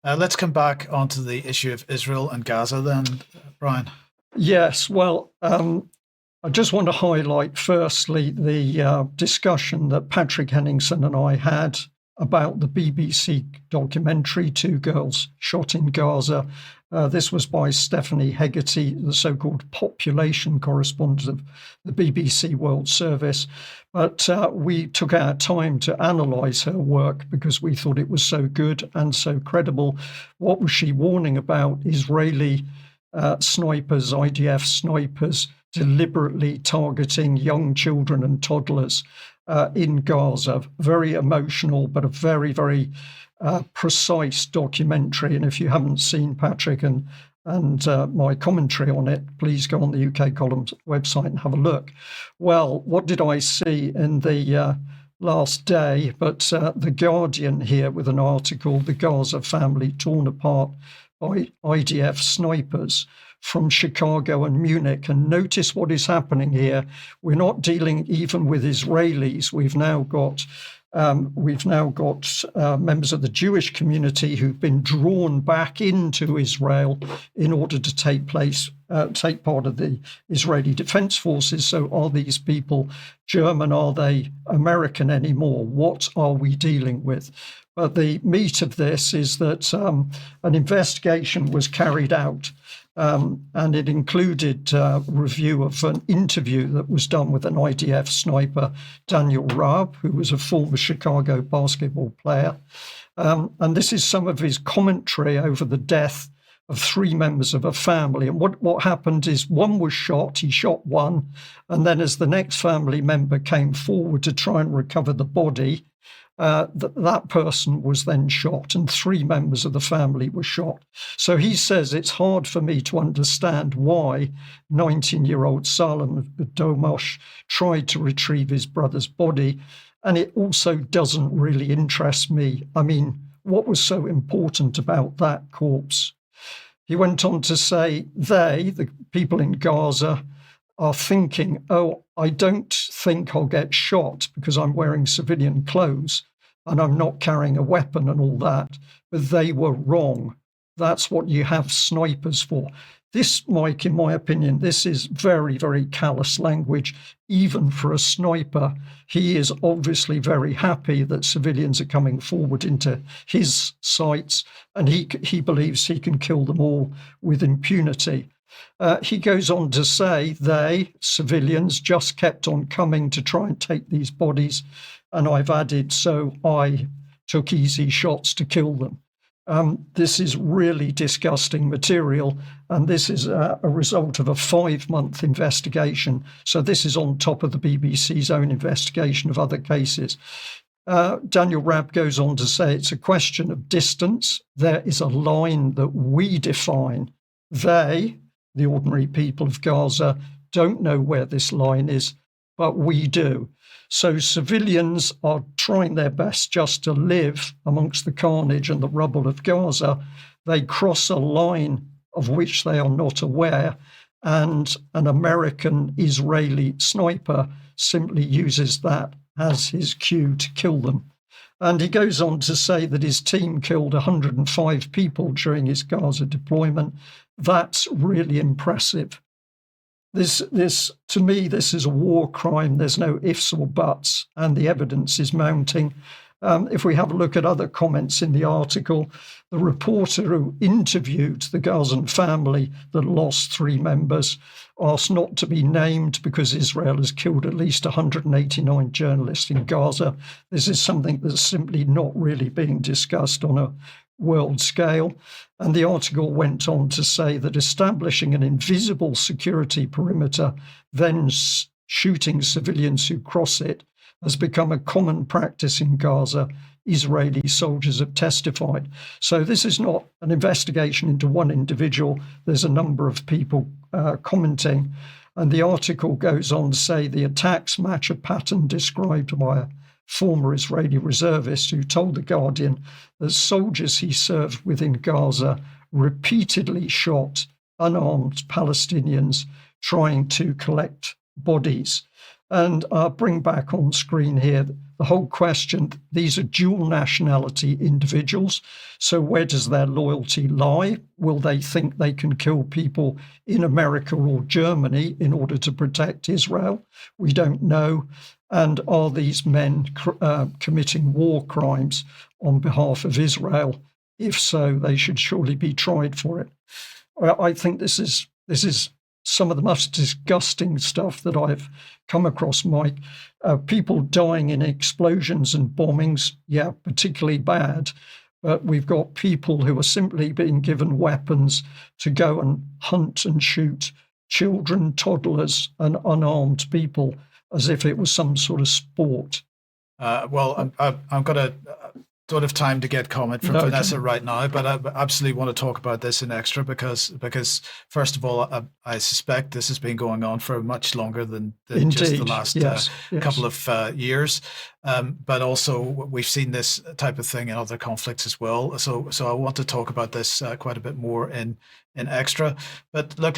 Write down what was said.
Let's come back onto the issue of Israel and Gaza then, Brian. Yes, well, I just want to highlight firstly the discussion that Patrick Henningsen and I had about the BBC documentary, Two Girls Shot in Gaza. This was by Stephanie Hegarty, the so-called population correspondent of the BBC World Service. But we took our time to analyse her work because we thought it was so good and so credible. What was she warning about? Israeli snipers, IDF snipers, deliberately targeting young children and toddlers in Gaza. Very emotional, but a very, very precise documentary. And if you haven't seen Patrick and my commentary on it, please go on the UK Columns website and have a look. Well, what did I see in the last day? But The Guardian here with an article, The Gaza Family Torn Apart by IDF Snipers from Chicago and Munich. And notice what is happening here. We're not dealing even with Israelis. We've now got members of the Jewish community who've been drawn back into Israel in order to take part of the Israeli Defense Forces. So are these people German? Are they American anymore? What are we dealing with? But the meat of this is that an investigation was carried out, and it included review of an interview that was done with an IDF sniper, Daniel Raab, who was a former Chicago basketball player. And this is some of his commentary over the death of three members of a family. And what happened is one was shot, he shot one, and then as the next family member came forward to try and recover the body, that person was then shot, and three members of the family were shot. So he says it's hard for me to understand why 19-year-old Salem Domosh tried to retrieve his brother's body, and it also doesn't really interest me. I mean, what was so important about that corpse? He went on to say the people in Gaza, are thinking, oh, I don't think I'll get shot because I'm wearing civilian clothes and I'm not carrying a weapon and all that. But they were wrong. That's what you have snipers for. This, Mike, in my opinion, this is very, very callous language, even for a sniper. He is obviously very happy that civilians are coming forward into his sights, and he believes he can kill them all with impunity. He goes on to say civilians, just kept on coming to try and take these bodies, and I've added, so I took easy shots to kill them. This is really disgusting material, and this is a result of a 5-month investigation. So this is on top of the BBC's own investigation of other cases. Daniel Raab goes on to say it's a question of distance. There is a line that we define. The ordinary people of Gaza, don't know where this line is, but we do. So civilians are trying their best just to live amongst the carnage and the rubble of Gaza. They cross a line of which they are not aware, and an American Israeli sniper simply uses that as his cue to kill them. And he goes on to say that his team killed 105 people during his Gaza deployment. That's really impressive. This to me, this is a war crime. There's no ifs or buts, and the evidence is mounting. If we have a look at other comments in the article, the reporter who interviewed the Gazan family that lost 3 members asked not to be named because Israel has killed at least 189 journalists in Gaza. This is something that's simply not really being discussed on a world scale. And the article went on to say that establishing an invisible security perimeter, then shooting civilians who cross it, has become a common practice in Gaza. Israeli soldiers have testified. So this is not an investigation into one individual. There's a number of people commenting. And the article goes on to say the attacks match a pattern described by a former Israeli reservist who told The Guardian that soldiers he served with in Gaza repeatedly shot unarmed Palestinians trying to collect bodies. And I'll bring back on screen here the the whole question, these are dual nationality individuals. So where does their loyalty lie? Will they think they can kill people in America or Germany in order to protect Israel? We don't know. And are these men committing war crimes on behalf of Israel? If so, they should surely be tried for it. I think this is some of the most disgusting stuff that I've come across, Mike. People dying in explosions and bombings, yeah, particularly bad. But we've got people who are simply being given weapons to go and hunt and shoot children, toddlers, and unarmed people as if it was some sort of sport. Well, I'm going to don't have time to get comment from Vanessa right now, but I absolutely want to talk about this in extra because first of all, I suspect this has been going on for much longer than just the last couple of years. But also we've seen this type of thing in other conflicts as well. So I want to talk about this quite a bit more in extra. But look.